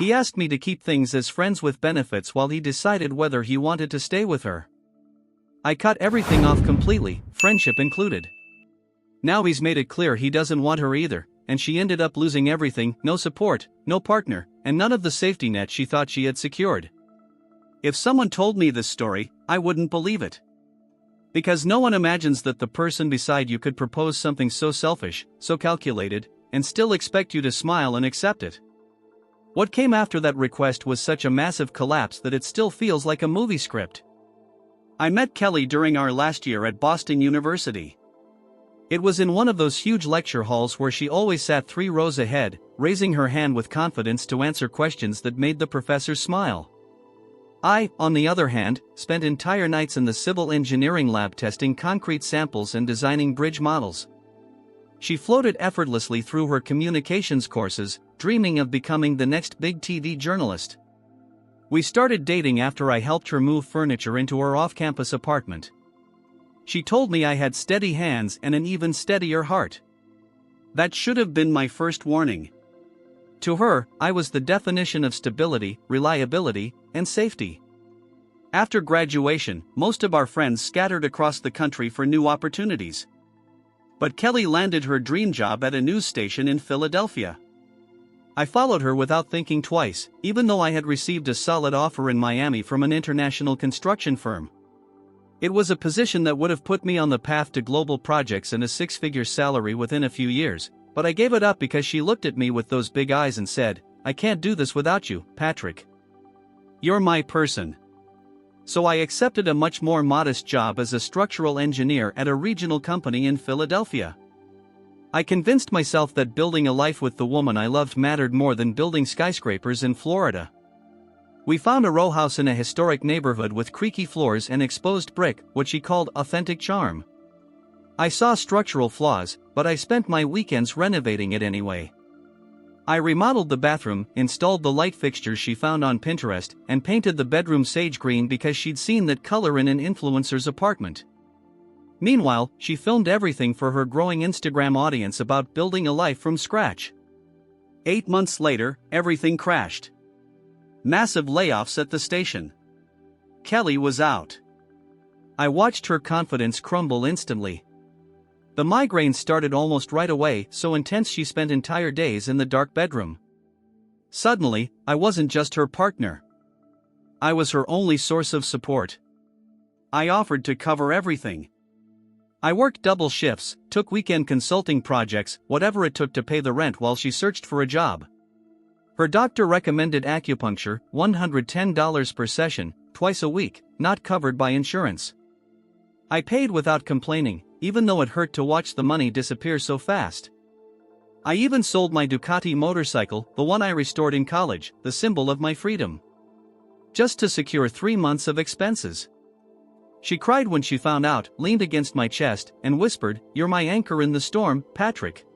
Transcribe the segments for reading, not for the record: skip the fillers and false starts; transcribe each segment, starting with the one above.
He asked me to keep things as friends with benefits while he decided whether he wanted to stay with her. I cut everything off completely, friendship included. Now he's made it clear he doesn't want her either, and she ended up losing everything: no support, no partner, and none of the safety net she thought she had secured. If someone told me this story, I wouldn't believe it. Because no one imagines that the person beside you could propose something so selfish, so calculated, and still expect you to smile and accept it. What came after that request was such a massive collapse that it still feels like a movie script. I met Kelly during our last year at Boston University. It was in one of those huge lecture halls where she always sat 3 rows ahead, raising her hand with confidence to answer questions that made the professors smile. I, on the other hand, spent entire nights in the civil engineering lab testing concrete samples and designing bridge models. She floated effortlessly through her communications courses, dreaming of becoming the next big TV journalist. We started dating after I helped her move furniture into her off-campus apartment. She told me I had steady hands and an even steadier heart. That should have been my first warning. To her, I was the definition of stability, reliability, and safety. After graduation, most of our friends scattered across the country for new opportunities. But Kelly landed her dream job at a news station in Philadelphia. I followed her without thinking twice, even though I had received a solid offer in Miami from an international construction firm. It was a position that would have put me on the path to global projects and a 6-figure salary within a few years, but I gave it up because she looked at me with those big eyes and said, "I can't do this without you, Patrick. You're my person." So I accepted a much more modest job as a structural engineer at a regional company in Philadelphia. I convinced myself that building a life with the woman I loved mattered more than building skyscrapers in Florida. We found a row house in a historic neighborhood with creaky floors and exposed brick, what she called authentic charm. I saw structural flaws, but I spent my weekends renovating it anyway. I remodeled the bathroom, installed the light fixtures she found on Pinterest, and painted the bedroom sage green because she'd seen that color in an influencer's apartment. Meanwhile, she filmed everything for her growing Instagram audience about building a life from scratch. 8 months later, everything crashed. Massive layoffs at the station. Kelly was out. I watched her confidence crumble instantly. The migraines started almost right away, so intense she spent entire days in the dark bedroom. Suddenly, I wasn't just her partner. I was her only source of support. I offered to cover everything. I worked double shifts, took weekend consulting projects, whatever it took to pay the rent while she searched for a job. Her doctor recommended acupuncture, $110 per session, twice a week, not covered by insurance. I paid without complaining, even though it hurt to watch the money disappear so fast. I even sold my Ducati motorcycle, the one I restored in college, the symbol of my freedom, just to secure 3 months of expenses. She cried when she found out, leaned against my chest, and whispered, "You're my anchor in the storm, Patrick.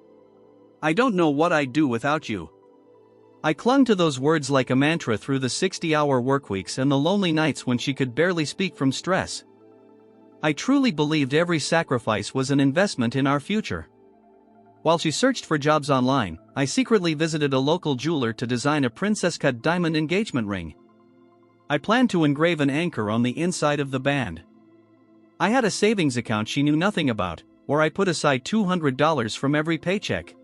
I don't know what I'd do without you." I clung to those words like a mantra through the 60-hour workweeks and the lonely nights when she could barely speak from stress. I truly believed every sacrifice was an investment in our future. While she searched for jobs online, I secretly visited a local jeweler to design a princess-cut diamond engagement ring. I planned to engrave an anchor on the inside of the band. I had a savings account she knew nothing about, where I put aside $200 from every paycheck.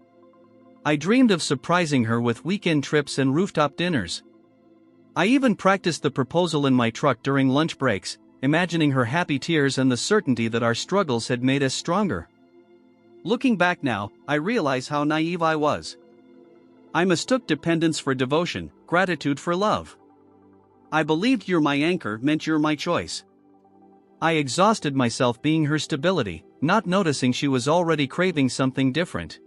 I dreamed of surprising her with weekend trips and rooftop dinners. I even practiced the proposal in my truck during lunch breaks, imagining her happy tears and the certainty that our struggles had made us stronger. Looking back now, I realize how naive I was. I mistook dependence for devotion, gratitude for love. I believed "you're my anchor" meant "you're my choice." I exhausted myself being her stability, not noticing she was already craving something different.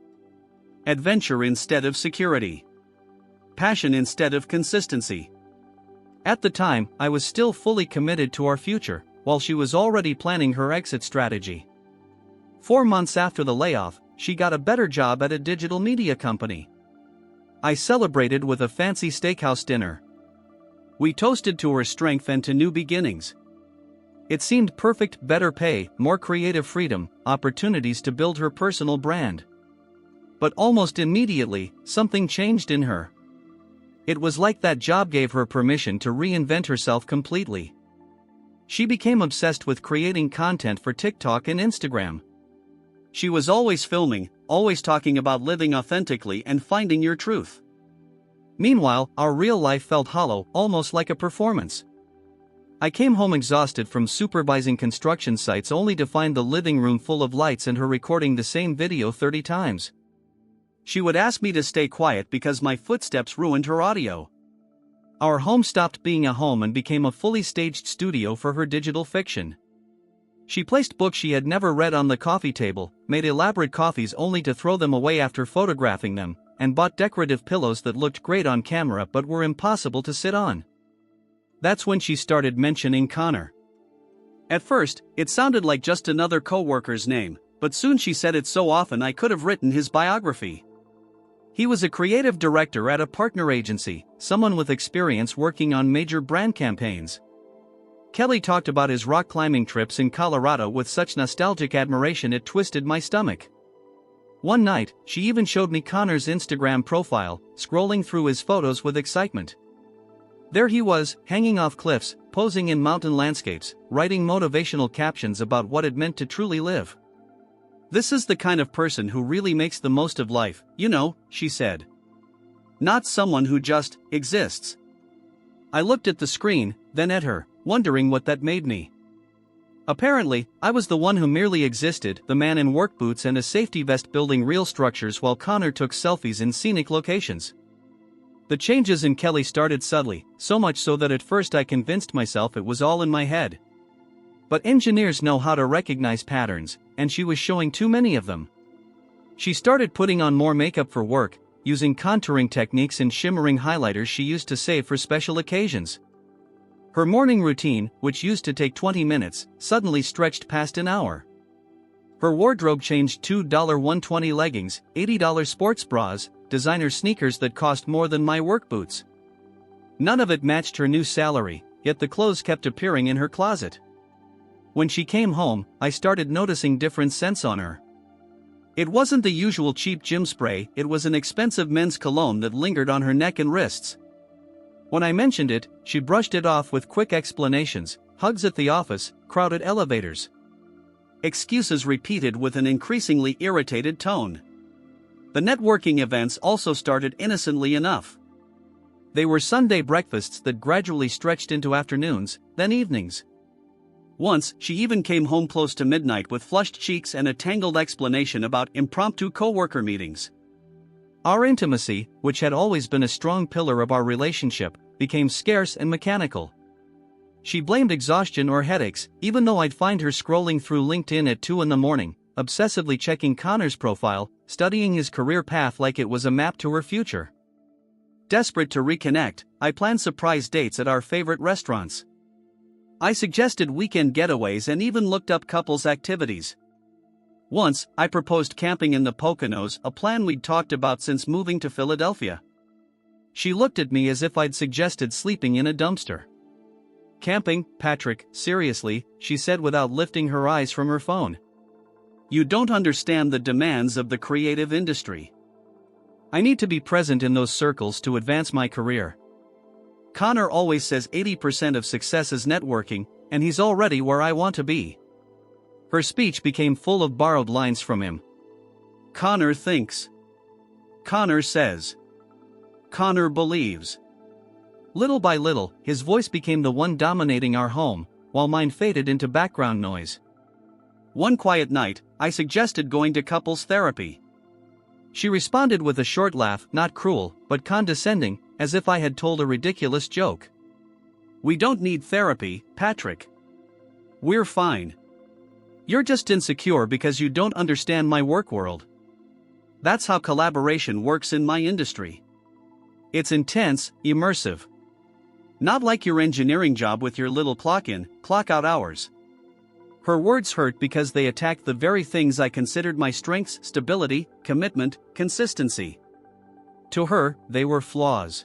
Adventure instead of security. Passion instead of consistency. At the time, I was still fully committed to our future, while she was already planning her exit strategy. 4 months after the layoff, she got a better job at a digital media company. I celebrated with a fancy steakhouse dinner. We toasted to her strength and to new beginnings. It seemed perfect: better pay, more creative freedom, opportunities to build her personal brand. But almost immediately, something changed in her. It was like that job gave her permission to reinvent herself completely. She became obsessed with creating content for TikTok and Instagram. She was always filming, always talking about living authentically and finding your truth. Meanwhile, our real life felt hollow, almost like a performance. I came home exhausted from supervising construction sites only to find the living room full of lights and her recording the same video 30 times. She would ask me to stay quiet because my footsteps ruined her audio. Our home stopped being a home and became a fully staged studio for her digital fiction. She placed books she had never read on the coffee table, made elaborate coffees only to throw them away after photographing them, and bought decorative pillows that looked great on camera but were impossible to sit on. That's when she started mentioning Connor. At first, it sounded like just another co-worker's name, but soon she said it so often I could have written his biography. He was a creative director at a partner agency, someone with experience working on major brand campaigns. Kelly talked about his rock climbing trips in Colorado with such nostalgic admiration it twisted my stomach. One night, she even showed me Connor's Instagram profile, scrolling through his photos with excitement. There he was, hanging off cliffs, posing in mountain landscapes, writing motivational captions about what it meant to truly live. "This is the kind of person who really makes the most of life, you know," she said. "Not someone who just exists." I looked at the screen, then at her, wondering what that made me. Apparently, I was the one who merely existed, the man in work boots and a safety vest building real structures while Connor took selfies in scenic locations. The changes in Kelly started subtly, so much so that at first I convinced myself it was all in my head. But engineers know how to recognize patterns, and she was showing too many of them. She started putting on more makeup for work, using contouring techniques and shimmering highlighters she used to save for special occasions. Her morning routine, which used to take 20 minutes, suddenly stretched past an hour. Her wardrobe changed to $120 leggings, $80 sports bras, designer sneakers that cost more than my work boots. None of it matched her new salary, yet the clothes kept appearing in her closet. When she came home, I started noticing different scents on her. It wasn't the usual cheap gym spray, it was an expensive men's cologne that lingered on her neck and wrists. When I mentioned it, she brushed it off with quick explanations, hugs at the office, crowded elevators. Excuses repeated with an increasingly irritated tone. The networking events also started innocently enough. They were Sunday breakfasts that gradually stretched into afternoons, then evenings. Once, she even came home close to midnight with flushed cheeks and a tangled explanation about impromptu coworker meetings. Our intimacy, which had always been a strong pillar of our relationship, became scarce and mechanical. She blamed exhaustion or headaches, even though I'd find her scrolling through LinkedIn at 2 a.m, obsessively checking Connor's profile, studying his career path like it was a map to her future. Desperate to reconnect, I planned surprise dates at our favorite restaurants. I suggested weekend getaways and even looked up couples' activities. Once, I proposed camping in the Poconos, a plan we'd talked about since moving to Philadelphia. She looked at me as if I'd suggested sleeping in a dumpster. "Camping, Patrick, seriously," she said without lifting her eyes from her phone. "You don't understand the demands of the creative industry. I need to be present in those circles to advance my career. Connor always says 80% of success is networking, and he's already where I want to be." Her speech became full of borrowed lines from him. Connor thinks. Connor says. Connor believes. Little by little, his voice became the one dominating our home, while mine faded into background noise. One quiet night, I suggested going to couples therapy. She responded with a short laugh, not cruel, but condescending, as if I had told a ridiculous joke. "We don't need therapy, Patrick. We're fine. You're just insecure because you don't understand my work world. That's how collaboration works in my industry. It's intense, immersive. Not like your engineering job with your little clock-in, clock-out hours." Her words hurt because they attacked the very things I considered my strengths: stability, commitment, consistency. To her, they were flaws.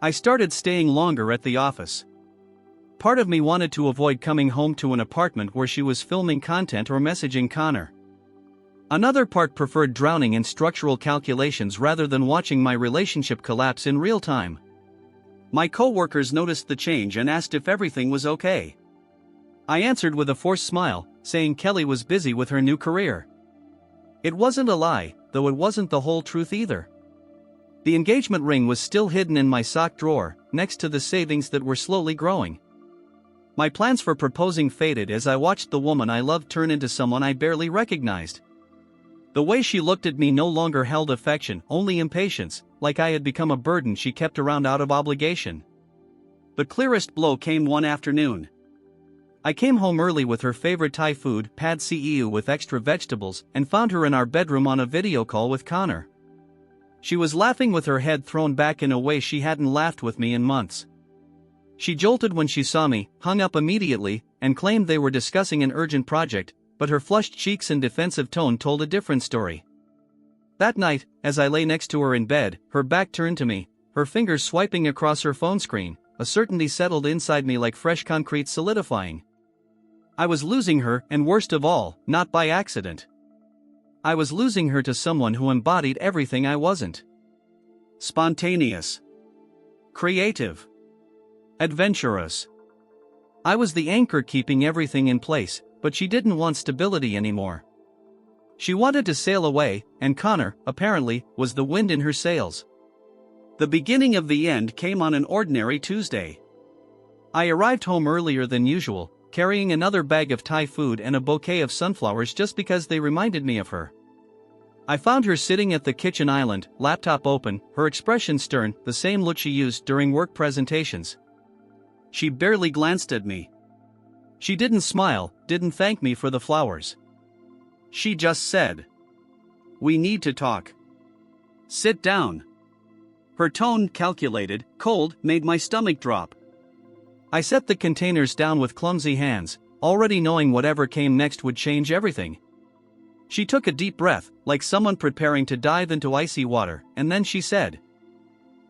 I started staying longer at the office. Part of me wanted to avoid coming home to an apartment where she was filming content or messaging Connor. Another part preferred drowning in structural calculations rather than watching my relationship collapse in real time. My co-workers noticed the change and asked if everything was okay. I answered with a forced smile, saying Kelly was busy with her new career. It wasn't a lie, though it wasn't the whole truth either. The engagement ring was still hidden in my sock drawer, next to the savings that were slowly growing. My plans for proposing faded as I watched the woman I loved turn into someone I barely recognized. The way she looked at me no longer held affection, only impatience, like I had become a burden she kept around out of obligation. The clearest blow came one afternoon. I came home early with her favorite Thai food, pad see ew with extra vegetables, and found her in our bedroom on a video call with Connor. She was laughing with her head thrown back in a way she hadn't laughed with me in months. She jolted when she saw me, hung up immediately, and claimed they were discussing an urgent project, but her flushed cheeks and defensive tone told a different story. That night, as I lay next to her in bed, her back turned to me, her fingers swiping across her phone screen, a certainty settled inside me like fresh concrete solidifying. I was losing her, and worst of all, not by accident. I was losing her to someone who embodied everything I wasn't. Spontaneous. Creative. Adventurous. I was the anchor keeping everything in place, but she didn't want stability anymore. She wanted to sail away, and Connor, apparently, was the wind in her sails. The beginning of the end came on an ordinary Tuesday. I arrived home earlier than usual, carrying another bag of Thai food and a bouquet of sunflowers just because they reminded me of her. I found her sitting at the kitchen island, laptop open, her expression stern, the same look she used during work presentations. She barely glanced at me. She didn't smile, didn't thank me for the flowers. She just said, "We need to talk. Sit down." Her tone, calculated, cold, made my stomach drop. I set the containers down with clumsy hands, already knowing whatever came next would change everything. She took a deep breath, like someone preparing to dive into icy water, and then she said,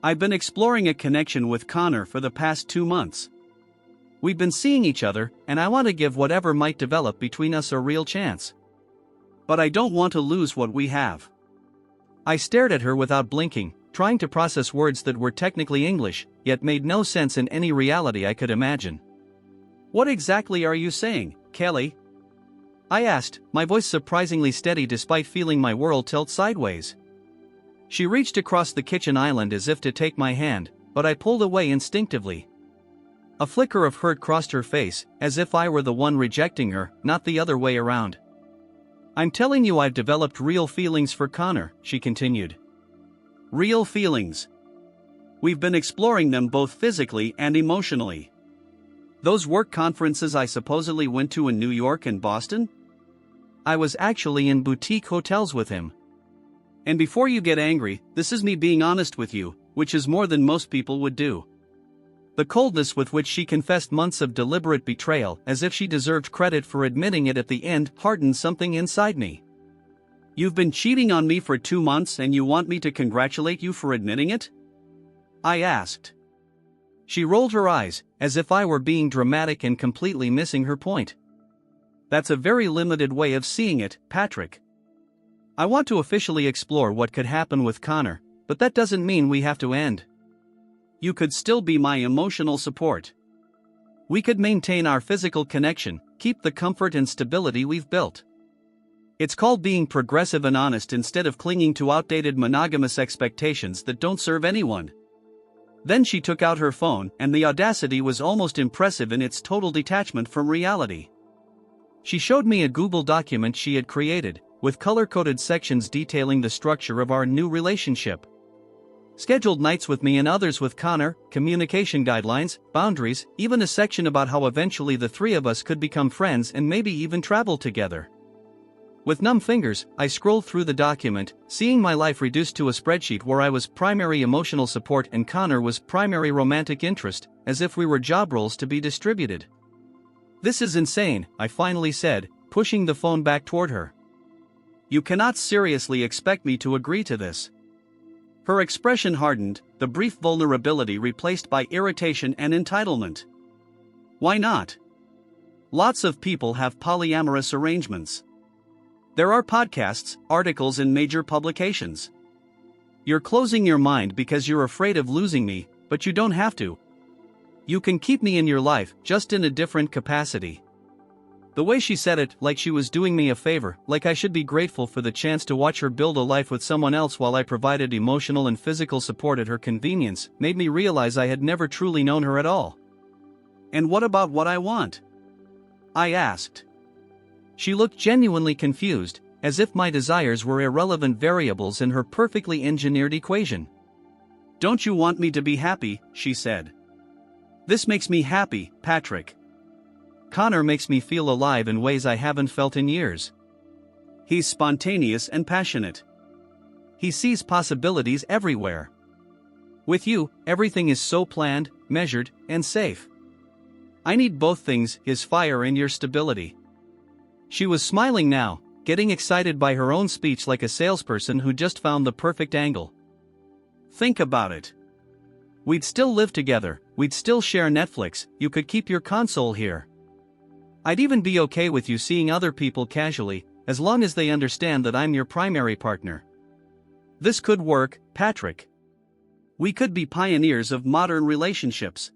"I've been exploring a connection with Connor for the past 2 months. We've been seeing each other, and I want to give whatever might develop between us a real chance. But I don't want to lose what we have." I stared at her without blinking, trying to process words that were technically English, yet made no sense in any reality I could imagine. "What exactly are you saying, Kelly?" I asked, my voice surprisingly steady despite feeling my world tilt sideways. She reached across the kitchen island as if to take my hand, but I pulled away instinctively. A flicker of hurt crossed her face, as if I were the one rejecting her, not the other way around. "I'm telling you I've developed real feelings for Connor," she continued. "Real feelings. We've been exploring them both physically and emotionally. Those work conferences I supposedly went to in New York and Boston? I was actually in boutique hotels with him. And before you get angry, this is me being honest with you, which is more than most people would do." The coldness with which she confessed months of deliberate betrayal, as if she deserved credit for admitting it at the end, hardened something inside me. "You've been cheating on me for 2 months and you want me to congratulate you for admitting it?" I asked. She rolled her eyes, as if I were being dramatic and completely missing her point. "That's a very limited way of seeing it, Patrick. I want to officially explore what could happen with Connor, but that doesn't mean we have to end. You could still be my emotional support. We could maintain our physical connection, keep the comfort and stability we've built. It's called being progressive and honest instead of clinging to outdated monogamous expectations that don't serve anyone." Then she took out her phone, and the audacity was almost impressive in its total detachment from reality. She showed me a Google document she had created, with color-coded sections detailing the structure of our new relationship. Scheduled nights with me and others with Connor, communication guidelines, boundaries, even a section about how eventually the three of us could become friends and maybe even travel together. With numb fingers, I scrolled through the document, seeing my life reduced to a spreadsheet where I was primary emotional support and Connor was primary romantic interest, as if we were job roles to be distributed. "This is insane," I finally said, pushing the phone back toward her. "You cannot seriously expect me to agree to this." Her expression hardened, the brief vulnerability replaced by irritation and entitlement. "Why not? Lots of people have polyamorous arrangements. There are podcasts, articles in major publications. You're closing your mind because you're afraid of losing me, but you don't have to. You can keep me in your life, just in a different capacity. The way she said it, like she was doing me a favor, like I should be grateful for the chance to watch her build a life with someone else while I provided emotional and physical support at her convenience, made me realize I had never truly known her at all. And what about what I want? I asked. She looked genuinely confused, as if my desires were irrelevant variables in her perfectly engineered equation. Don't you want me to be happy? She said. This makes me happy, Patrick. Connor makes me feel alive in ways I haven't felt in years. He's spontaneous and passionate. He sees possibilities everywhere. With you, everything is so planned, measured, and safe. I need both things, his fire and your stability. She was smiling now, getting excited by her own speech like a salesperson who just found the perfect angle. Think about it. We'd still live together, we'd still share Netflix, you could keep your console here. I'd even be okay with you seeing other people casually, as long as they understand that I'm your primary partner. This could work, Patrick. We could be pioneers of modern relationships.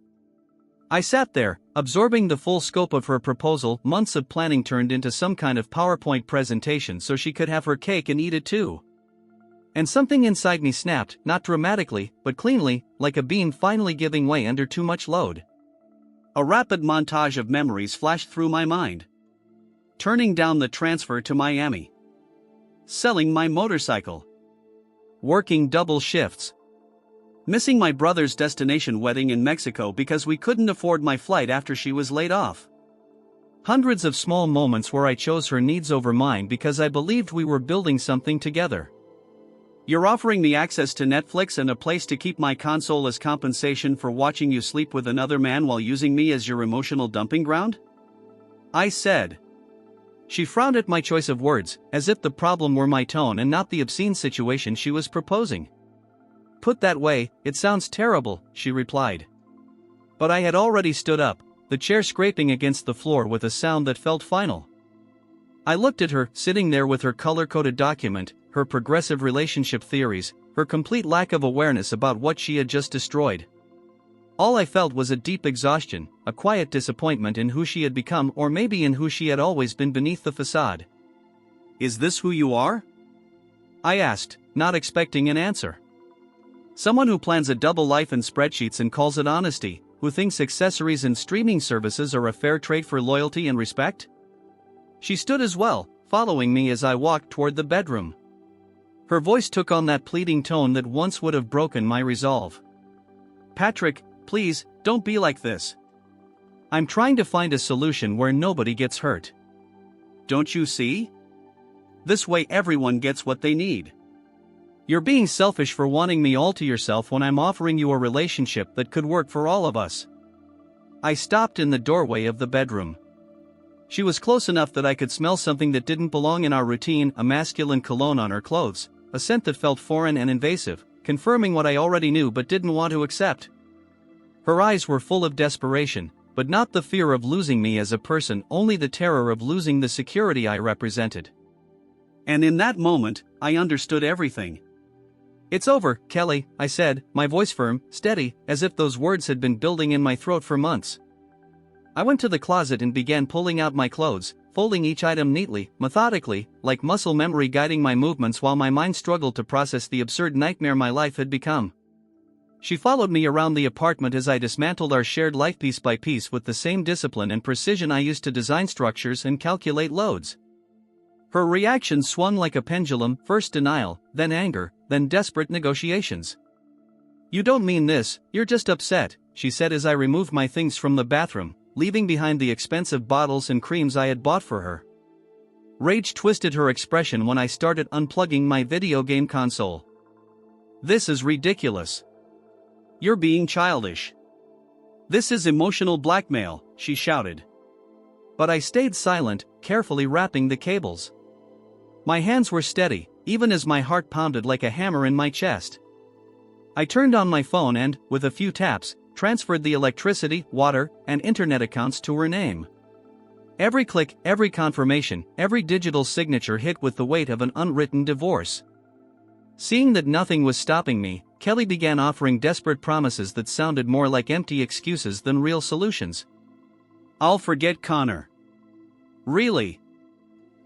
I sat there, absorbing the full scope of her proposal. Months of planning turned into some kind of PowerPoint presentation so she could have her cake and eat it too. And something inside me snapped, not dramatically, but cleanly, like a beam finally giving way under too much load. A rapid montage of memories flashed through my mind. Turning down the transfer to Miami. Selling my motorcycle. Working double shifts. Missing my brother's destination wedding in Mexico because we couldn't afford my flight after she was laid off. Hundreds of small moments where I chose her needs over mine because I believed we were building something together. You're offering me access to Netflix and a place to keep my console as compensation for watching you sleep with another man while using me as your emotional dumping ground? I said. She frowned at my choice of words, as if the problem were my tone and not the obscene situation she was proposing. Put that way, it sounds terrible, she replied. But I had already stood up, the chair scraping against the floor with a sound that felt final. I looked at her, sitting there with her color-coded document, her progressive relationship theories, her complete lack of awareness about what she had just destroyed. All I felt was a deep exhaustion, a quiet disappointment in who she had become, or maybe in who she had always been beneath the facade. Is this who you are? I asked, not expecting an answer. Someone who plans a double life in spreadsheets and calls it honesty, who thinks accessories and streaming services are a fair trade for loyalty and respect? She stood as well, following me as I walked toward the bedroom. Her voice took on that pleading tone that once would have broken my resolve. Patrick, please, don't be like this. I'm trying to find a solution where nobody gets hurt. Don't you see? This way everyone gets what they need. You're being selfish for wanting me all to yourself when I'm offering you a relationship that could work for all of us. I stopped in the doorway of the bedroom. She was close enough that I could smell something that didn't belong in our routine, a masculine cologne on her clothes, a scent that felt foreign and invasive, confirming what I already knew but didn't want to accept. Her eyes were full of desperation, but not the fear of losing me as a person, only the terror of losing the security I represented. And in that moment, I understood everything. It's over, Kelly, I said, my voice firm, steady, as if those words had been building in my throat for months. I went to the closet and began pulling out my clothes, folding each item neatly, methodically, like muscle memory guiding my movements while my mind struggled to process the absurd nightmare my life had become. She followed me around the apartment as I dismantled our shared life piece by piece with the same discipline and precision I used to design structures and calculate loads. Her reaction swung like a pendulum, first denial, then anger, then desperate negotiations. You don't mean this, you're just upset, she said as I removed my things from the bathroom, leaving behind the expensive bottles and creams I had bought for her. Rage twisted her expression when I started unplugging my video game console. This is ridiculous. You're being childish. This is emotional blackmail, she shouted. But I stayed silent, carefully wrapping the cables. My hands were steady, even as my heart pounded like a hammer in my chest. I turned on my phone and, with a few taps, transferred the electricity, water, and internet accounts to her name. Every click, every confirmation, every digital signature hit with the weight of an unwritten divorce. Seeing that nothing was stopping me, Kelly began offering desperate promises that sounded more like empty excuses than real solutions. I'll forget Connor. Really?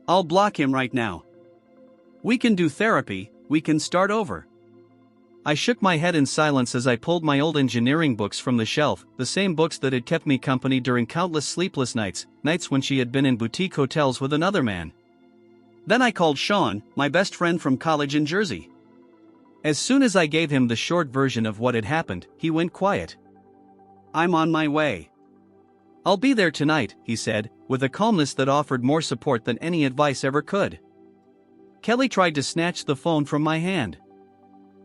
I'll block him right now. We can do therapy, we can start over. I shook my head in silence as I pulled my old engineering books from the shelf, the same books that had kept me company during countless sleepless nights when she had been in boutique hotels with another man. Then I called Sean, my best friend from college in Jersey. As soon as I gave him the short version of what had happened, he went quiet. I'm on my way. I'll be there tonight, he said, with a calmness that offered more support than any advice ever could. Kelly tried to snatch the phone from my hand.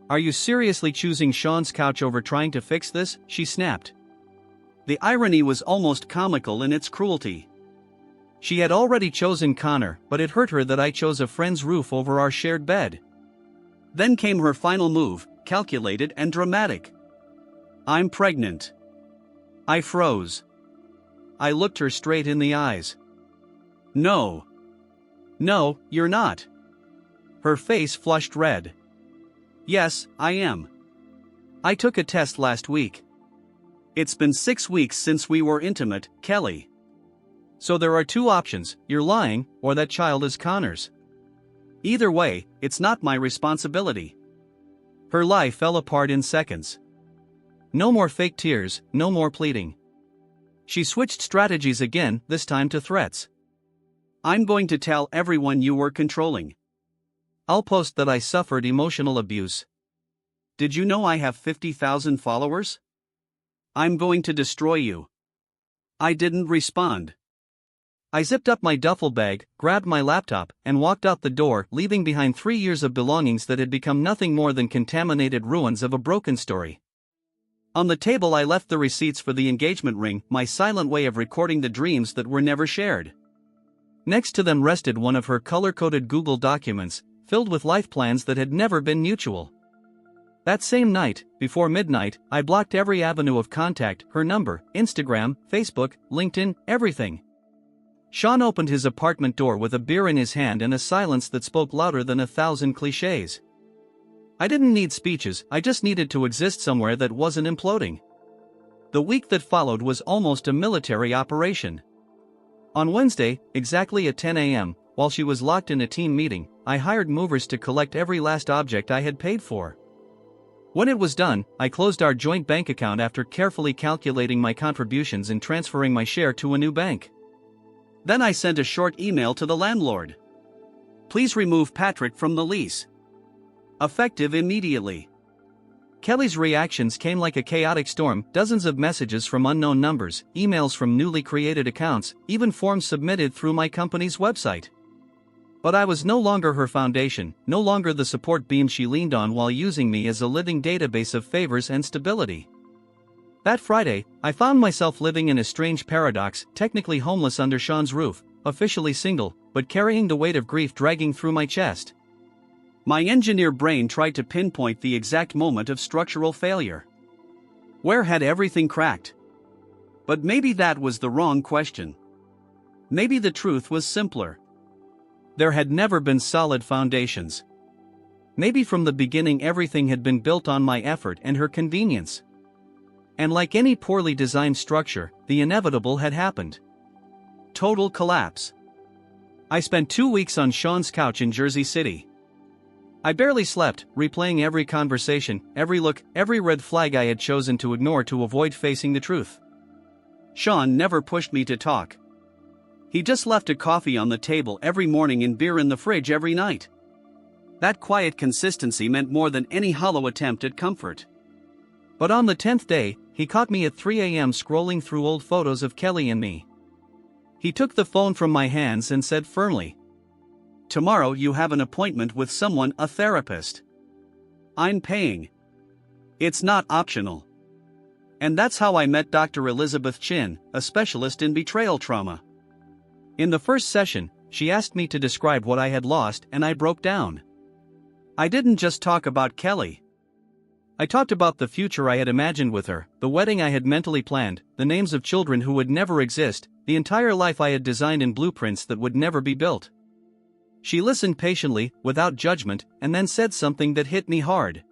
Are you seriously choosing Sean's couch over trying to fix this? She snapped. The irony was almost comical in its cruelty. She had already chosen Connor, but it hurt her that I chose a friend's roof over our shared bed. Then came her final move, calculated and dramatic. I'm pregnant. I froze. I looked her straight in the eyes. No. No, you're not. Her face flushed red. Yes, I am. I took a test last week. It's been 6 weeks since we were intimate, Kelly. So there are two options, you're lying, or that child is Connor's. Either way, it's not my responsibility. Her lie fell apart in seconds. No more fake tears, no more pleading. She switched strategies again, this time to threats. I'm going to tell everyone you were controlling. I'll post that I suffered emotional abuse. Did you know I have 50,000 followers? I'm going to destroy you. I didn't respond. I zipped up my duffel bag, grabbed my laptop, and walked out the door, leaving behind 3 years of belongings that had become nothing more than contaminated ruins of a broken story. On the table I left the receipts for the engagement ring, my silent way of recording the dreams that were never shared. Next to them rested one of her color-coded Google documents, filled with life plans that had never been mutual. That same night, before midnight, I blocked every avenue of contact, her number, Instagram, Facebook, LinkedIn, everything. Sean opened his apartment door with a beer in his hand and a silence that spoke louder than 1,000 clichés. I didn't need speeches, I just needed to exist somewhere that wasn't imploding. The week that followed was almost a military operation. On Wednesday, exactly at 10 a.m., while she was locked in a team meeting, I hired movers to collect every last object I had paid for. When it was done, I closed our joint bank account after carefully calculating my contributions and transferring my share to a new bank. Then I sent a short email to the landlord. Please remove Patrick from the lease. Effective immediately. Kelly's reactions came like a chaotic storm, dozens of messages from unknown numbers, emails from newly created accounts, even forms submitted through my company's website. But I was no longer her foundation, no longer the support beam she leaned on while using me as a living database of favors and stability. That Friday, I found myself living in a strange paradox, technically homeless under Sean's roof, officially single, but carrying the weight of grief dragging through my chest. My engineer brain tried to pinpoint the exact moment of structural failure. Where had everything cracked? But maybe that was the wrong question. Maybe the truth was simpler. There had never been solid foundations. Maybe from the beginning everything had been built on my effort and her convenience. And like any poorly designed structure, the inevitable had happened. Total collapse. I spent 2 weeks on Sean's couch in Jersey City. I barely slept, replaying every conversation, every look, every red flag I had chosen to ignore to avoid facing the truth. Sean never pushed me to talk. He just left a coffee on the table every morning and beer in the fridge every night. That quiet consistency meant more than any hollow attempt at comfort. But on the 10th day, he caught me at 3 a.m. scrolling through old photos of Kelly and me. He took the phone from my hands and said firmly, "Tomorrow you have an appointment with someone, a therapist. I'm paying. It's not optional." And that's how I met Dr. Elizabeth Chin, a specialist in betrayal trauma. In the first session, she asked me to describe what I had lost and I broke down. I didn't just talk about Kelly. I talked about the future I had imagined with her, the wedding I had mentally planned, the names of children who would never exist, the entire life I had designed in blueprints that would never be built. She listened patiently, without judgment, and then said something that hit me hard.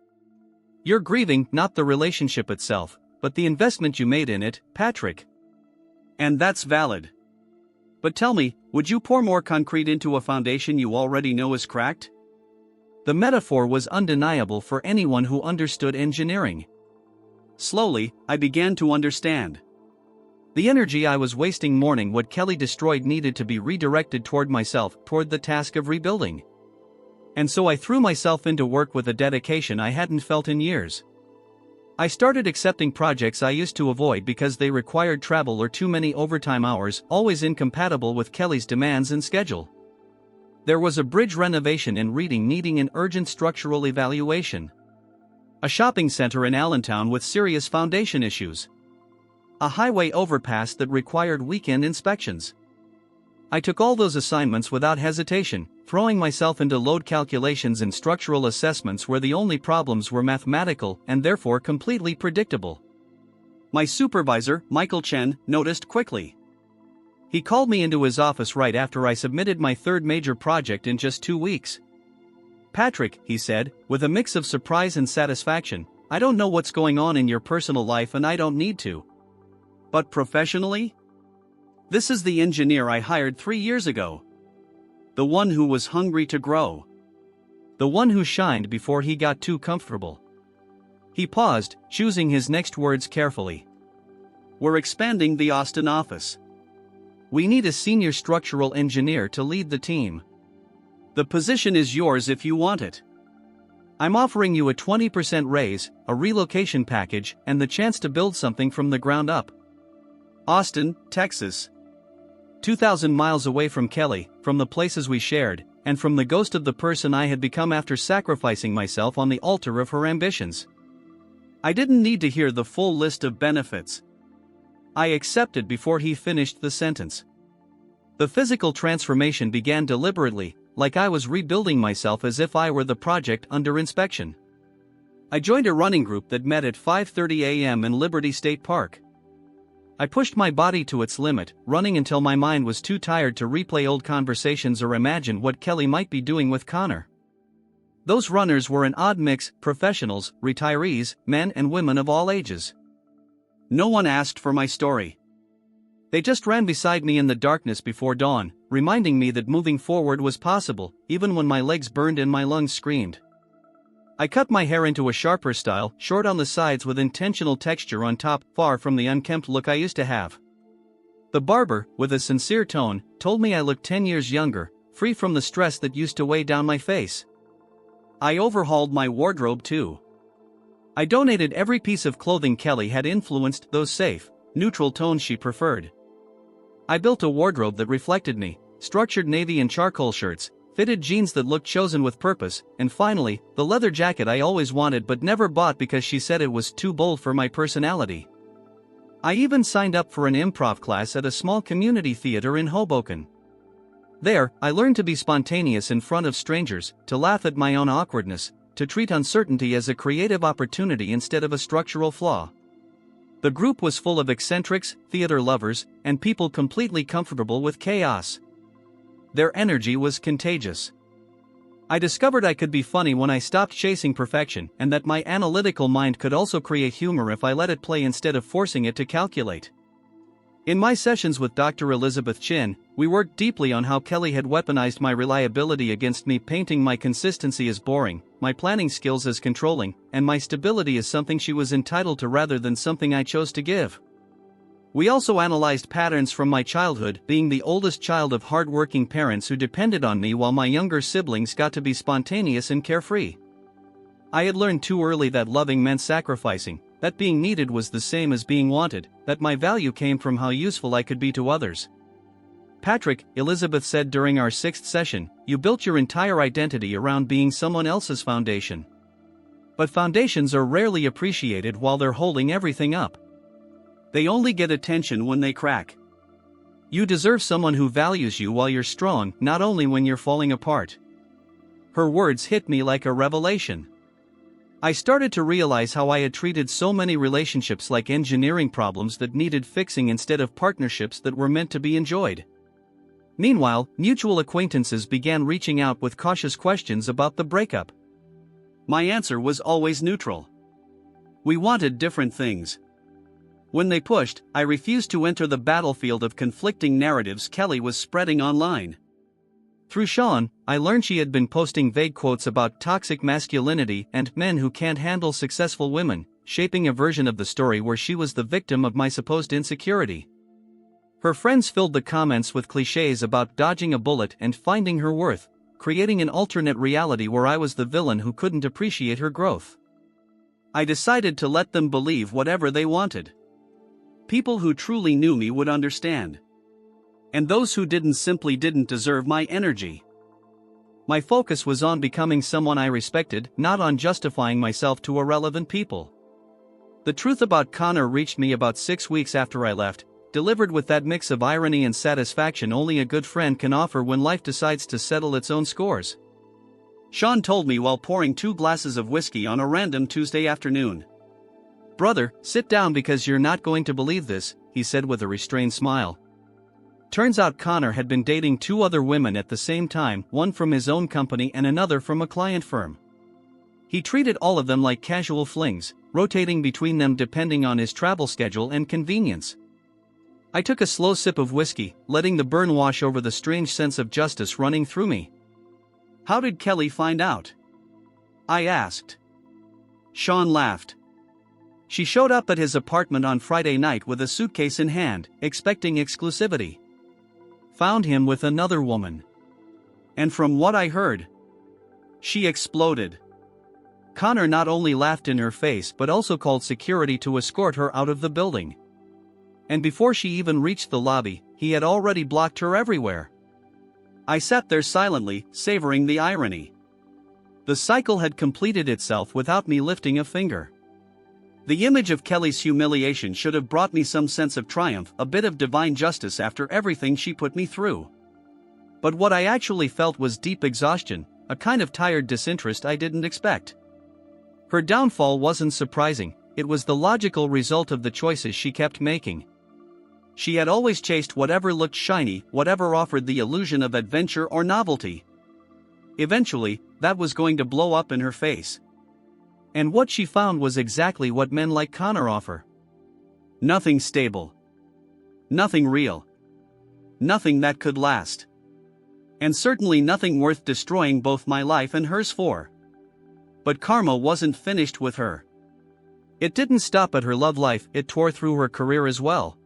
"You're grieving not the relationship itself, but the investment you made in it, Patrick. And that's valid. But tell me, would you pour more concrete into a foundation you already know is cracked?" The metaphor was undeniable for anyone who understood engineering. Slowly, I began to understand. The energy I was wasting mourning what Kelly destroyed needed to be redirected toward myself, toward the task of rebuilding. And so I threw myself into work with a dedication I hadn't felt in years. I started accepting projects I used to avoid because they required travel or too many overtime hours, always incompatible with Kelly's demands and schedule. There was a bridge renovation in Reading needing an urgent structural evaluation. A shopping center in Allentown with serious foundation issues. A highway overpass that required weekend inspections. I took all those assignments without hesitation, throwing myself into load calculations and structural assessments where the only problems were mathematical and therefore completely predictable. My supervisor, Michael Chen, noticed quickly. He called me into his office right after I submitted my third major project in just 2 weeks. "Patrick," he said, with a mix of surprise and satisfaction, "I don't know what's going on in your personal life and I don't need to. But professionally? This is the engineer I hired 3 years ago. The one who was hungry to grow. The one who shined before he got too comfortable." He paused, choosing his next words carefully. "We're expanding the Austin office. We need a senior structural engineer to lead the team. The position is yours if you want it. I'm offering you a 20% raise, a relocation package, and the chance to build something from the ground up." Austin, Texas. 2,000 miles away from Kelly, from the places we shared, and from the ghost of the person I had become after sacrificing myself on the altar of her ambitions. I didn't need to hear the full list of benefits. I accepted before he finished the sentence. The physical transformation began deliberately, like I was rebuilding myself as if I were the project under inspection. I joined a running group that met at 5:30 a.m. in Liberty State Park. I pushed my body to its limit, running until my mind was too tired to replay old conversations or imagine what Kelly might be doing with Connor. Those runners were an odd mix: professionals, retirees, men and women of all ages. No one asked for my story. They just ran beside me in the darkness before dawn, reminding me that moving forward was possible, even when my legs burned and my lungs screamed. I cut my hair into a sharper style, short on the sides with intentional texture on top, far from the unkempt look I used to have. The barber, with a sincere tone, told me I looked 10 years younger, free from the stress that used to weigh down my face. I overhauled my wardrobe too. I donated every piece of clothing Kelly had influenced, those safe, neutral tones she preferred. I built a wardrobe that reflected me: structured navy and charcoal shirts, fitted jeans that looked chosen with purpose, and finally, the leather jacket I always wanted but never bought because she said it was too bold for my personality. I even signed up for an improv class at a small community theater in Hoboken. There, I learned to be spontaneous in front of strangers, to laugh at my own awkwardness, to treat uncertainty as a creative opportunity instead of a structural flaw. The group was full of eccentrics, theater lovers, and people completely comfortable with chaos. Their energy was contagious. I discovered I could be funny when I stopped chasing perfection, and that my analytical mind could also create humor if I let it play instead of forcing it to calculate. In my sessions with Dr. Elizabeth Chin, we worked deeply on how Kelly had weaponized my reliability against me, painting my consistency as boring, my planning skills as controlling, and my stability as something she was entitled to rather than something I chose to give. We also analyzed patterns from my childhood, being the oldest child of hard-working parents who depended on me while my younger siblings got to be spontaneous and carefree. I had learned too early that loving meant sacrificing, that being needed was the same as being wanted, that my value came from how useful I could be to others. "Patrick," Elizabeth said during our 6th session, "you built your entire identity around being someone else's foundation. But foundations are rarely appreciated while they're holding everything up. They only get attention when they crack. You deserve someone who values you while you're strong, not only when you're falling apart." Her words hit me like a revelation. I started to realize how I had treated so many relationships like engineering problems that needed fixing instead of partnerships that were meant to be enjoyed. Meanwhile, mutual acquaintances began reaching out with cautious questions about the breakup. My answer was always neutral. We wanted different things. When they pushed, I refused to enter the battlefield of conflicting narratives Kelly was spreading online. Through Sean, I learned she had been posting vague quotes about toxic masculinity and men who can't handle successful women, shaping a version of the story where she was the victim of my supposed insecurity. Her friends filled the comments with cliches about dodging a bullet and finding her worth, creating an alternate reality where I was the villain who couldn't appreciate her growth. I decided to let them believe whatever they wanted. People who truly knew me would understand. And those who didn't simply didn't deserve my energy. My focus was on becoming someone I respected, not on justifying myself to irrelevant people. The truth about Connor reached me about 6 weeks after I left, delivered with that mix of irony and satisfaction only a good friend can offer when life decides to settle its own scores. Sean told me while pouring 2 glasses of whiskey on a random Tuesday afternoon. "Brother, sit down because you're not going to believe this," he said with a restrained smile. Turns out Connor had been dating 2 other women at the same time, one from his own company and another from a client firm. He treated all of them like casual flings, rotating between them depending on his travel schedule and convenience. I took a slow sip of whiskey, letting the burn wash over the strange sense of justice running through me. "How did Kelly find out?" I asked. Sean laughed. "She showed up at his apartment on Friday night with a suitcase in hand, expecting exclusivity. Found him with another woman. And from what I heard, she exploded." Connor not only laughed in her face but also called security to escort her out of the building. And before she even reached the lobby, he had already blocked her everywhere. I sat there silently, savoring the irony. The cycle had completed itself without me lifting a finger. The image of Kelly's humiliation should have brought me some sense of triumph, a bit of divine justice after everything she put me through. But what I actually felt was deep exhaustion, a kind of tired disinterest I didn't expect. Her downfall wasn't surprising, it was the logical result of the choices she kept making. She had always chased whatever looked shiny, whatever offered the illusion of adventure or novelty. Eventually, that was going to blow up in her face. And what she found was exactly what men like Connor offer. Nothing stable. Nothing real. Nothing that could last. And certainly nothing worth destroying both my life and hers for. But karma wasn't finished with her. It didn't stop at her love life, it tore through her career as well.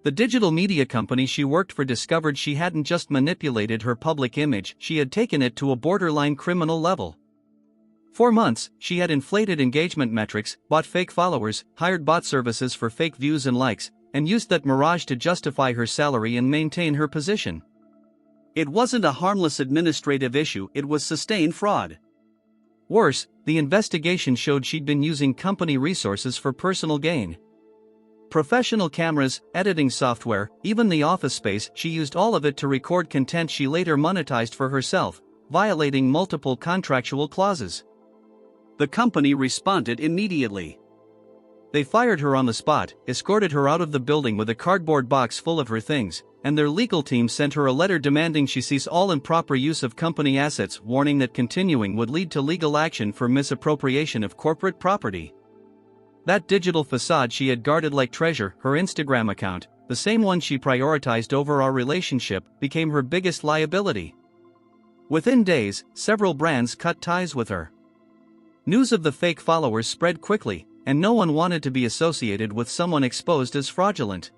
The digital media company she worked for discovered she hadn't just manipulated her public image, she had taken it to a borderline criminal level. For months, she had inflated engagement metrics, bought fake followers, hired bot services for fake views and likes, and used that mirage to justify her salary and maintain her position. It wasn't a harmless administrative issue, it was sustained fraud. Worse, the investigation showed she'd been using company resources for personal gain. Professional cameras, editing software, even the office space, she used all of it to record content she later monetized for herself, violating multiple contractual clauses. The company responded immediately. They fired her on the spot, escorted her out of the building with a cardboard box full of her things, and their legal team sent her a letter demanding she cease all improper use of company assets, warning that continuing would lead to legal action for misappropriation of corporate property. That digital facade she had guarded like treasure, her Instagram account, the same one she prioritized over our relationship, became her biggest liability. Within days, several brands cut ties with her. News of the fake followers spread quickly, and no one wanted to be associated with someone exposed as fraudulent.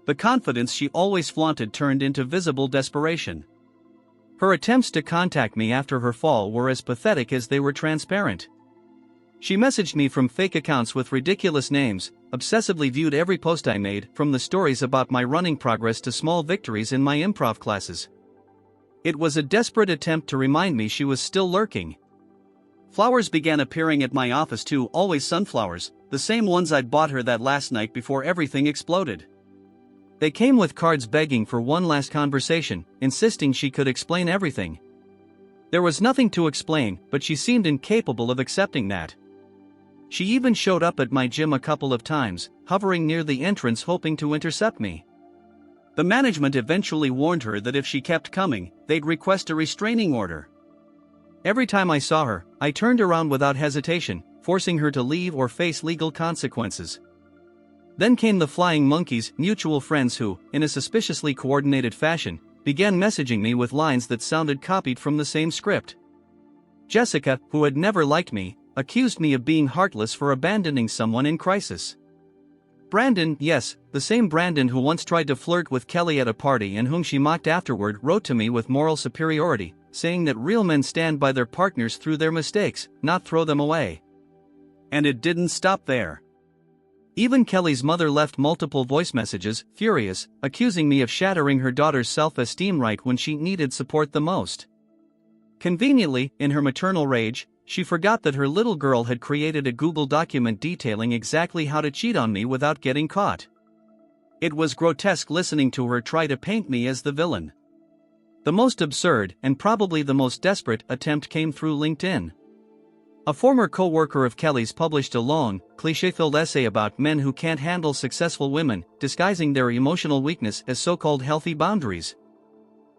The confidence she always flaunted turned into visible desperation. Her attempts to contact me after her fall were as pathetic as they were transparent. She messaged me from fake accounts with ridiculous names, obsessively viewed every post I made, from the stories about my running progress to small victories in my improv classes. It was a desperate attempt to remind me she was still lurking. Flowers began appearing at my office too, always sunflowers, the same ones I'd bought her that last night before everything exploded. They came with cards begging for one last conversation, insisting she could explain everything. There was nothing to explain, but she seemed incapable of accepting that. She even showed up at my gym a couple of times, hovering near the entrance hoping to intercept me. The management eventually warned her that if she kept coming, they'd request a restraining order. Every time I saw her, I turned around without hesitation, forcing her to leave or face legal consequences. Then came the Flying Monkeys, mutual friends who, in a suspiciously coordinated fashion, began messaging me with lines that sounded copied from the same script. Jessica, who had never liked me, accused me of being heartless for abandoning someone in crisis. Brandon, yes, the same Brandon who once tried to flirt with Kelly at a party and whom she mocked afterward, wrote to me with moral superiority, saying that real men stand by their partners through their mistakes, not throw them away. And it didn't stop there. Even Kelly's mother left multiple voice messages, furious, accusing me of shattering her daughter's self-esteem right when she needed support the most. Conveniently, in her maternal rage, she forgot that her little girl had created a Google document detailing exactly how to cheat on me without getting caught. It was grotesque listening to her try to paint me as the villain. The most absurd, and probably the most desperate, attempt came through LinkedIn. A former co-worker of Kelly's published a long, cliché-filled essay about men who can't handle successful women, disguising their emotional weakness as so-called healthy boundaries.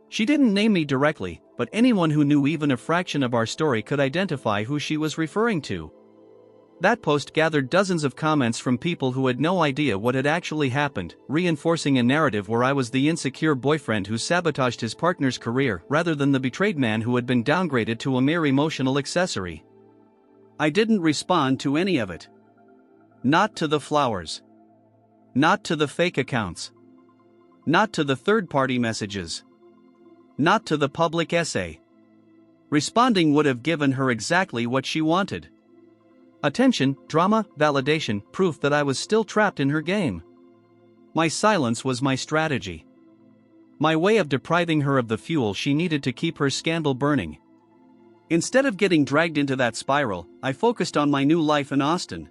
She didn't name me directly, but anyone who knew even a fraction of our story could identify who she was referring to. That post gathered dozens of comments from people who had no idea what had actually happened, reinforcing a narrative where I was the insecure boyfriend who sabotaged his partner's career rather than the betrayed man who had been downgraded to a mere emotional accessory. I didn't respond to any of it. Not to the flowers. Not to the fake accounts. Not to the third-party messages. Not to the public essay. Responding would have given her exactly what she wanted. Attention, drama, validation, proof that I was still trapped in her game. My silence was my strategy. My way of depriving her of the fuel she needed to keep her scandal burning. Instead of getting dragged into that spiral, I focused on my new life in Austin.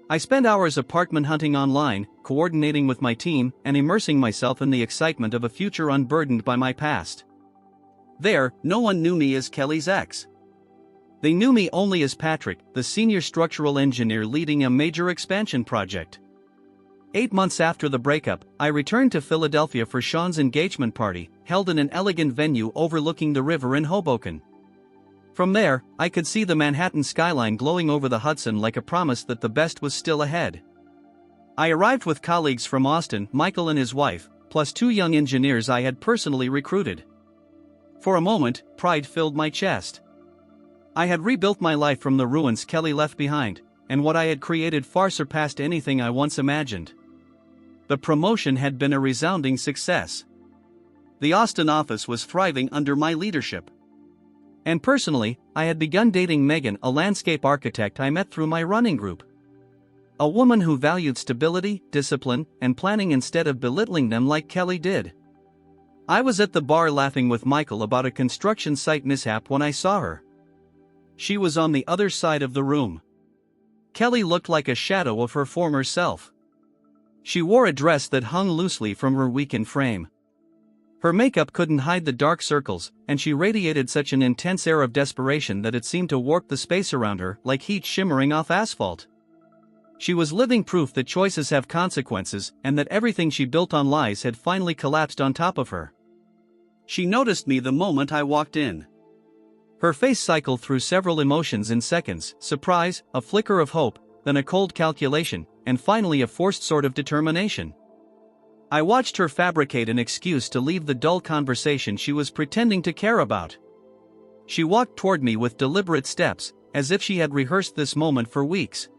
I spent hours apartment hunting online, coordinating with my team, and immersing myself in the excitement of a future unburdened by my past. There, no one knew me as Kelly's ex. They knew me only as Patrick, the senior structural engineer leading a major expansion project. 8 months after the breakup, I returned to Philadelphia for Sean's engagement party, held in an elegant venue overlooking the river in Hoboken. From there, I could see the Manhattan skyline glowing over the Hudson like a promise that the best was still ahead. I arrived with colleagues from Austin, Michael and his wife, plus 2 young engineers I had personally recruited. For a moment, pride filled my chest. I had rebuilt my life from the ruins Kelly left behind, and what I had created far surpassed anything I once imagined. The promotion had been a resounding success. The Austin office was thriving under my leadership. And personally, I had begun dating Megan, a landscape architect I met through my running group. A woman who valued stability, discipline, and planning instead of belittling them like Kelly did. I was at the bar laughing with Michael about a construction site mishap when I saw her. She was on the other side of the room. Kelly looked like a shadow of her former self. She wore a dress that hung loosely from her weakened frame. Her makeup couldn't hide the dark circles, and she radiated such an intense air of desperation that it seemed to warp the space around her like heat shimmering off asphalt. She was living proof that choices have consequences and that everything she built on lies had finally collapsed on top of her. She noticed me the moment I walked in. Her face cycled through several emotions in seconds: surprise, a flicker of hope, then a cold calculation, and finally a forced sort of determination. I watched her fabricate an excuse to leave the dull conversation she was pretending to care about. She walked toward me with deliberate steps, as if she had rehearsed this moment for weeks.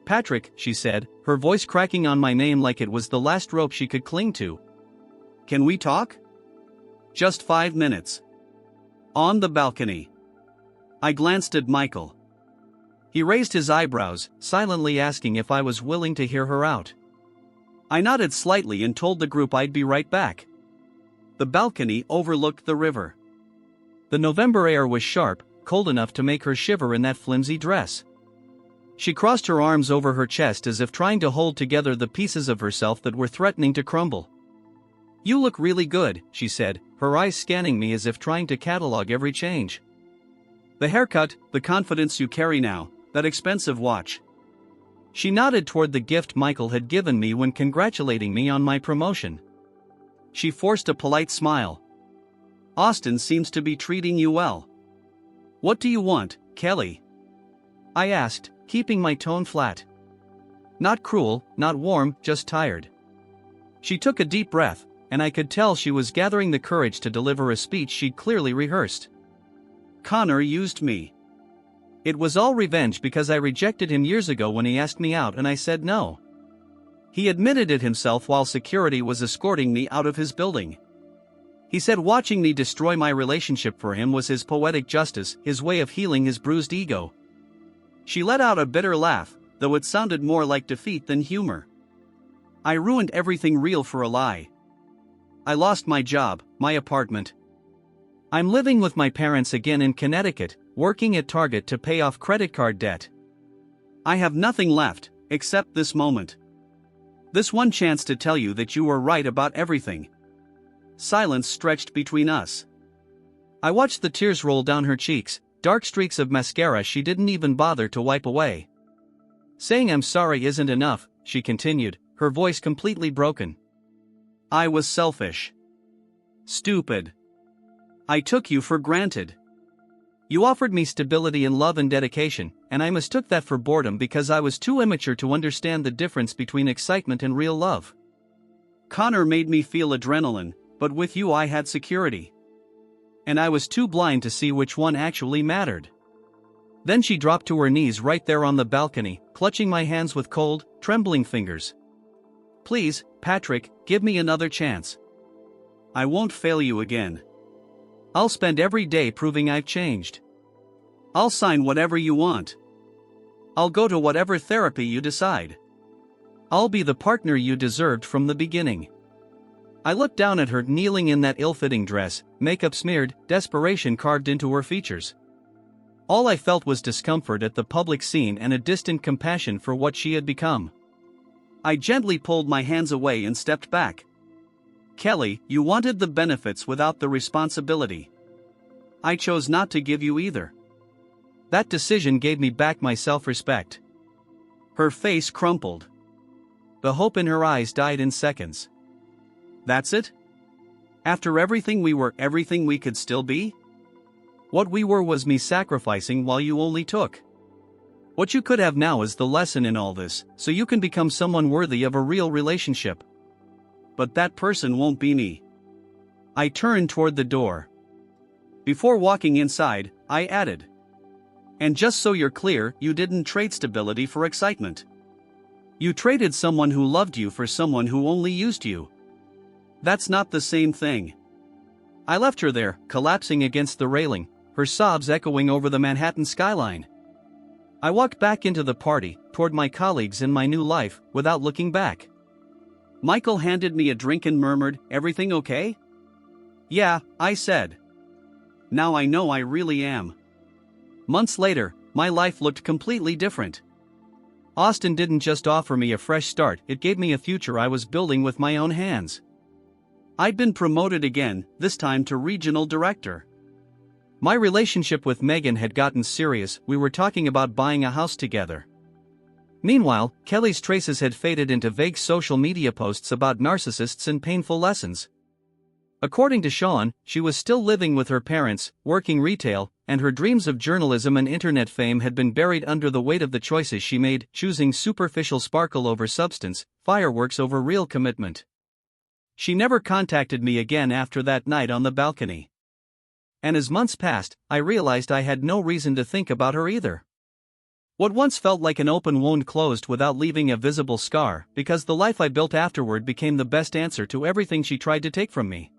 "Patrick," she said, her voice cracking on my name like it was the last rope she could cling to. "Can we talk?" "Just 5 minutes." "On the balcony." I glanced at Michael. He raised his eyebrows, silently asking if I was willing to hear her out. I nodded slightly and told the group I'd be right back. The balcony overlooked the river. The November air was sharp, cold enough to make her shiver in that flimsy dress. She crossed her arms over her chest as if trying to hold together the pieces of herself that were threatening to crumble. You look really good, she said, her eyes scanning me as if trying to catalog every change. The haircut, the confidence you carry now, that expensive watch. She nodded toward the gift Michael had given me when congratulating me on my promotion. She forced a polite smile. Austin seems to be treating you well. What do you want, Kelly? I asked, keeping my tone flat. Not cruel, not warm, just tired. She took a deep breath, and I could tell she was gathering the courage to deliver a speech she'd clearly rehearsed. Connor used me. It was all revenge because I rejected him years ago when he asked me out and I said no. He admitted it himself while security was escorting me out of his building. He said watching me destroy my relationship for him was his poetic justice, his way of healing his bruised ego. She let out a bitter laugh, though it sounded more like defeat than humor. I ruined everything real for a lie. I lost my job, my apartment. I'm living with my parents again in Connecticut, working at Target to pay off credit card debt. I have nothing left, except this moment. This one chance to tell you that you were right about everything. Silence stretched between us. I watched the tears roll down her cheeks, dark streaks of mascara she didn't even bother to wipe away. Saying I'm sorry isn't enough, she continued, her voice completely broken. I was selfish. Stupid. I took you for granted. You offered me stability in love and dedication, and I mistook that for boredom because I was too immature to understand the difference between excitement and real love. Connor made me feel adrenaline, but with you I had security. And I was too blind to see which one actually mattered. Then she dropped to her knees right there on the balcony, clutching my hands with cold, trembling fingers. Please, Patrick, give me another chance. I won't fail you again. I'll spend every day proving I've changed. I'll sign whatever you want. I'll go to whatever therapy you decide. I'll be the partner you deserved from the beginning. I looked down at her kneeling in that ill-fitting dress, makeup smeared, desperation carved into her features. All I felt was discomfort at the public scene and a distant compassion for what she had become. I gently pulled my hands away and stepped back. Kelly, you wanted the benefits without the responsibility. I chose not to give you either. That decision gave me back my self-respect. Her face crumpled. The hope in her eyes died in seconds. That's it? After everything we were, everything we could still be? What we were was me sacrificing while you only took. What you could have now is the lesson in all this, so you can become someone worthy of a real relationship. But that person won't be me. I turned toward the door. Before walking inside, I added. And just so you're clear, you didn't trade stability for excitement. You traded someone who loved you for someone who only used you. That's not the same thing. I left her there, collapsing against the railing, her sobs echoing over the Manhattan skyline. I walked back into the party, toward my colleagues and my new life, without looking back. Michael handed me a drink and murmured, "Everything okay?" "Yeah," I said. Now I know I really am. Months later, my life looked completely different. Austin didn't just offer me a fresh start, it gave me a future I was building with my own hands. I'd been promoted again, this time to regional director. My relationship with Megan had gotten serious, we were talking about buying a house together. Meanwhile, Kelly's traces had faded into vague social media posts about narcissists and painful lessons. According to Sean, she was still living with her parents, working retail, and her dreams of journalism and internet fame had been buried under the weight of the choices she made, choosing superficial sparkle over substance, fireworks over real commitment. She never contacted me again after that night on the balcony. And as months passed, I realized I had no reason to think about her either. What once felt like an open wound closed without leaving a visible scar, because the life I built afterward became the best answer to everything she tried to take from me.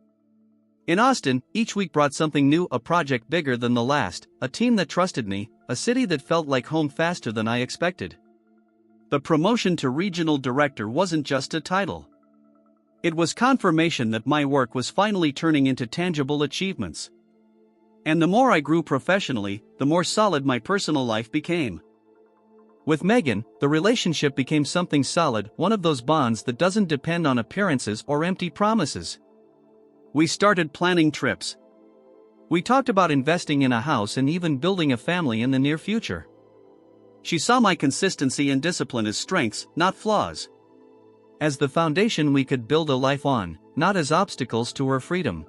In Austin, each week brought something new, a project bigger than the last, a team that trusted me, a city that felt like home faster than I expected. The promotion to regional director wasn't just a title. It was confirmation that my work was finally turning into tangible achievements. And the more I grew professionally, the more solid my personal life became. With Megan, the relationship became something solid, one of those bonds that doesn't depend on appearances or empty promises. We started planning trips. We talked about investing in a house and even building a family in the near future. She saw my consistency and discipline as strengths, not flaws. As the foundation we could build a life on, not as obstacles to her freedom.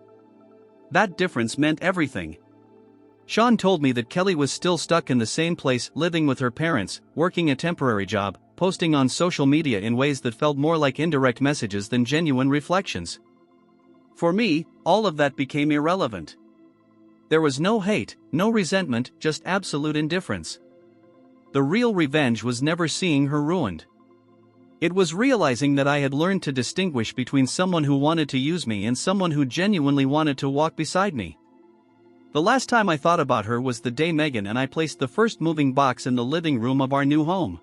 That difference meant everything. Sean told me that Kelly was still stuck in the same place, living with her parents, working a temporary job, posting on social media in ways that felt more like indirect messages than genuine reflections. For me, all of that became irrelevant. There was no hate, no resentment, just absolute indifference. The real revenge was never seeing her ruined. It was realizing that I had learned to distinguish between someone who wanted to use me and someone who genuinely wanted to walk beside me. The last time I thought about her was the day Megan and I placed the first moving box in the living room of our new home.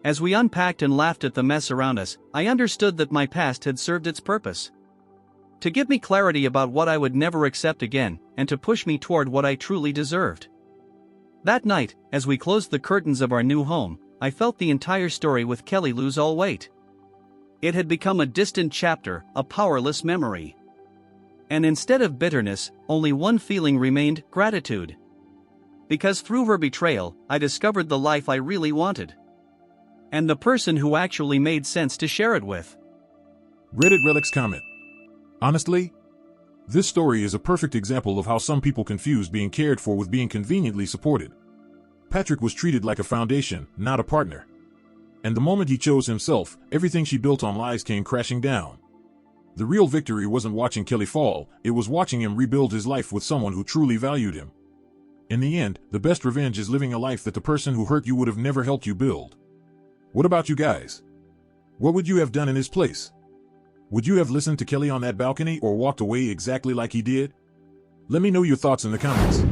As we unpacked and laughed at the mess around us, I understood that my past had served its purpose. To give me clarity about what I would never accept again, and to push me toward what I truly deserved. That night, as we closed the curtains of our new home, I felt the entire story with Kelly lose all weight. It had become a distant chapter, a powerless memory. And instead of bitterness, only one feeling remained: gratitude. Because through her betrayal, I discovered the life I really wanted. And the person who actually made sense to share it with. Reddit Relics comment. Honestly, this story is a perfect example of how some people confuse being cared for with being conveniently supported. Patrick was treated like a foundation, not a partner. And the moment he chose himself, everything she built on lies came crashing down. The real victory wasn't watching Kelly fall, it was watching him rebuild his life with someone who truly valued him. In the end, the best revenge is living a life that the person who hurt you would have never helped you build. What about you guys? What would you have done in his place? Would you have listened to Kelly on that balcony or walked away exactly like he did? Let me know your thoughts in the comments.